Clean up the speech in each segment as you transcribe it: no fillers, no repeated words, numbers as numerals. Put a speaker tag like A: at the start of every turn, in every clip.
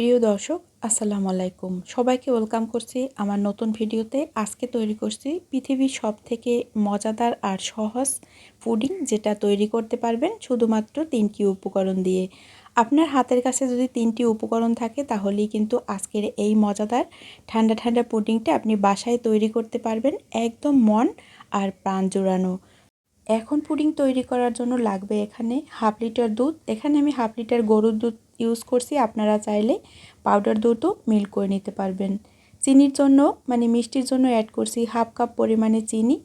A: প্রিয় দর্শক আসসালামু আলাইকুম, সবাইকে ওয়েলকাম করছি আমার নতুন ভিডিওতে। আজকে তৈরি করছি পৃথিবীর সবথেকে মজাদার আর সহজ পুডিং, যেটা তৈরি করতে পারবেন শুধুমাত্র 3টি উপকরণ দিয়ে। আপনার হাতের কাছে যদি 3টি উপকরণ থাকে তাহলেই কিন্তু আজকের এই মজাদার ঠান্ডা ঠান্ডা পুডিংটা আপনি বাসায় তৈরি করতে পারবেন, একদম মন আর প্রাণ জোড়ানো। এখন পুডিং তৈরি করার জন্য লাগবে এখানে হাফ লিটার দুধ। এখানে আমি হাফ লিটার গরুর দুধ ইউজ করছি, আপনারা চাইলে পাউডার দুধও মিল্ক করে নিতে পারবেন। চিনির জন্য মিষ্টির জন্য অ্যাড করছি হাফ কাপ পরিমাণে চিনি।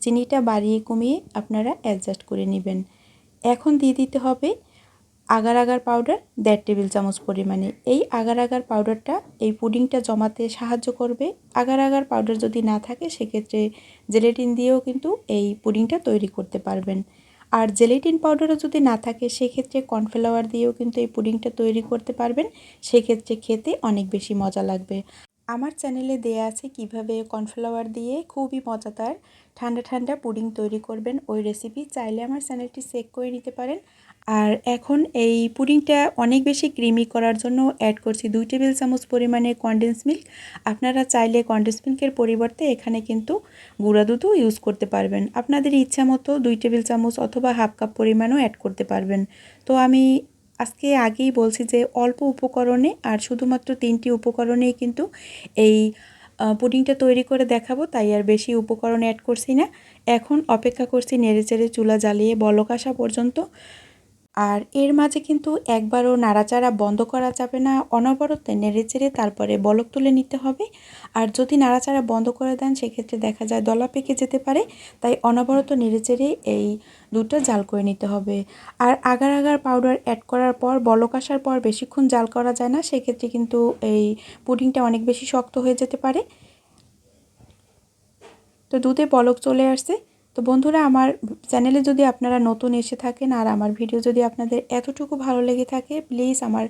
A: চিনিটা বাড়িয়ে কমিয়ে আপনারা অ্যাডজাস্ট করে নেবেন। এখন দিয়ে দিতে হবে আগার আগার পাউডার 1.5 টেবিল চামচ পরিমাণে। এই আগার আগার পাউডারটা এই পুডিংটা জমাতে সাহায্য করবে। আগার আগার পাউডার যদি না থাকে সেক্ষেত্রে জেলেটিন দিয়েও কিন্তু এই পুডিংটা তৈরি করতে পারবেন। আর জেলেটিন পাউডারও যদি না থাকে সেক্ষেত্রে কর্নফ্লাওয়ার দিয়েও কিন্তু এই পুডিংটা তৈরি করতে পারবেন, সেক্ষেত্রে খেতে অনেক বেশি মজা লাগবে। আমার চ্যানেলে দেয়া আছে কিভাবে কর্নফ্লাওয়ার দিয়ে খুবই মজাদার ঠান্ডা ঠান্ডা পুডিং তৈরি করবেন, ওই রেসিপি চাইলে আমার চ্যানেলটি চেক করে নিতে পারেন। আর এখন এই পুডিংটা অনেক বেশি ক্রিমি করার জন্য অ্যাড করছি 2 টেবিল চামচ পরিমাণে কনডেন্স মিল্ক। আপনারা চাইলে কনডেন্স মিল্কের পরিবর্তে এখানে কিন্তু গুঁড়া দুধও ইউজ করতে পারবেন। আপনাদের ইচ্ছা মতো 2 টেবিল চামচ অথবা হাফ কাপ পরিমাণও অ্যাড করতে পারবেন। তো আমি আজকে আগেই বলছি যে অল্প উপকরণে আর শুধুমাত্র 3টি উপকরণেই কিন্তু এই পুডিংটা তৈরি করে দেখাবো, তাই আর বেশি উপকরণ অ্যাড করছি না। এখন অপেক্ষা করছি নেড়েচেড়ে চুলা জ্বালিয়ে বলক আসা পর্যন্ত। আর এর মাঝে কিন্তু একবারও নাড়াচাড়া বন্ধ করা যাবে না, অনবরত নেড়েচেড়ে তারপরে বলক তুলে নিতে হবে। আর যদি নাড়াচাড়া বন্ধ করে দেন সেক্ষেত্রে দেখা যায় দলা পেকে যেতে পারে, তাই অনবরত নেড়েচেড়ে এই দুধটা জাল করে নিতে হবে। আর আগার আগার পাউডার অ্যাড করার পর বলক আসার পর বেশিক্ষণ জাল করা যায় না, সেক্ষেত্রে কিন্তু এই পুডিংটা অনেক বেশি শক্ত হয়ে যেতে পারে। তো দুধে বলক চলে আসছে। তো বন্ধুরা, আমার চ্যানেলে যদি আপনারা নতুন এসে থাকেন আর আমার ভিডিও যদি আপনাদের এতটুকু ভালো লেগে থাকে, প্লিজ আমার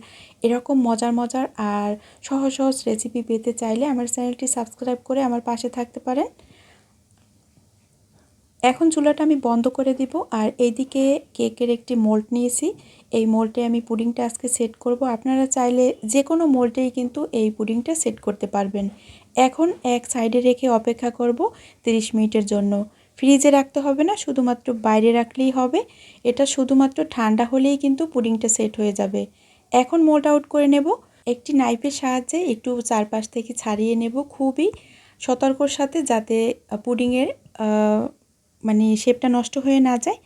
A: এরকম মজার মজার আর সহজ সহজ রেসিপি পেতে চাইলে আমার চ্যানেলটি সাবস্ক্রাইব করে আমার পাশে থাকতে পারেন। এখন চুলাটা আমি বন্ধ করে দিব। আর এইদিকে কেকের একটি মোল্ড নিয়েছি, এই মোল্ডে আমি পুডিংটা আজকে সেট করব। আপনারা চাইলে যে কোনো মোল্ডেই কিন্তু এই পুডিংটা সেট করতে পারবেন। এখন এক সাইডে রেখে অপেক্ষা করব 30 মিনিটের জন্য। ফ্রিজে রাখতে হবে না, শুধুমাত্র বাইরে রাখলেই হবে। এটা শুধুমাত্র ঠান্ডা হলেই কিন্তু পুডিংটা সেট হয়ে যাবে। এখন মোল্ড আউট করে নেব। একটি নাইফের সাহায্যে একটু চারপাশ থেকে ছাড়িয়ে নেব, খুবই সতর্কর সাথে, যাতে পুডিংয়ের শেপটা নষ্ট হয়ে না যায়।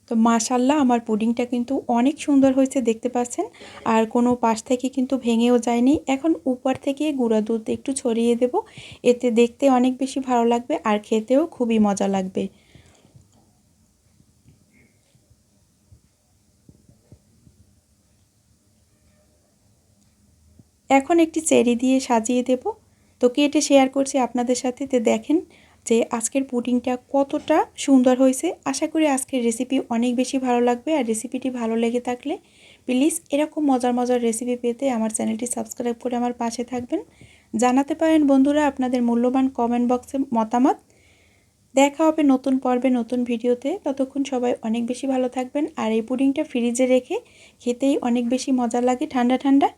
A: তো মাশাআল্লাহ, আমার পুডিংটা কিন্তু অনেক সুন্দর হয়েছে, দেখতে পাচ্ছেন। আর কোনো পাশ থেকে কিন্তু ভেঙেও যায়নি। এখন উপর থেকে গুঁড়া দুধ একটু ছড়িয়ে দেব, এতে দেখতে অনেক বেশি ভালো লাগবে আর খেতেও খুবই মজা লাগবে। এখন একটি চেরি দিয়ে সাজিয়ে দেব। তো কেটে শেয়ার করছি আপনাদের সাথে। তো দেখেন যে আজকের পুডিংটা কতটা সুন্দর হয়েছে। আশা করি আজকের রেসিপি অনেক বেশি ভালো লাগবে। আর রেসিপিটি ভালো লেগে থাকলে প্লিজ এরকম মজার মজার রেসিপি পেতে আমার চ্যানেলটি সাবস্ক্রাইব করে আমার পাশে থাকবেন। জানাতে পারেন বন্ধুরা আপনাদের মূল্যবান কমেন্ট বক্সে মতামত। দেখা হবে নতুন পর্বে নতুন ভিডিওতে। ততক্ষণ সবাই অনেক বেশি ভালো থাকবেন। আর এই পুডিংটা ফ্রিজে রেখে খেতেই অনেক বেশি মজা লাগে ঠান্ডা ঠান্ডা।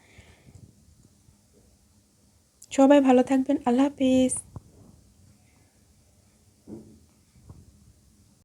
A: সবাই ভালো থাকবেন। আল্লাহ হাফেজ।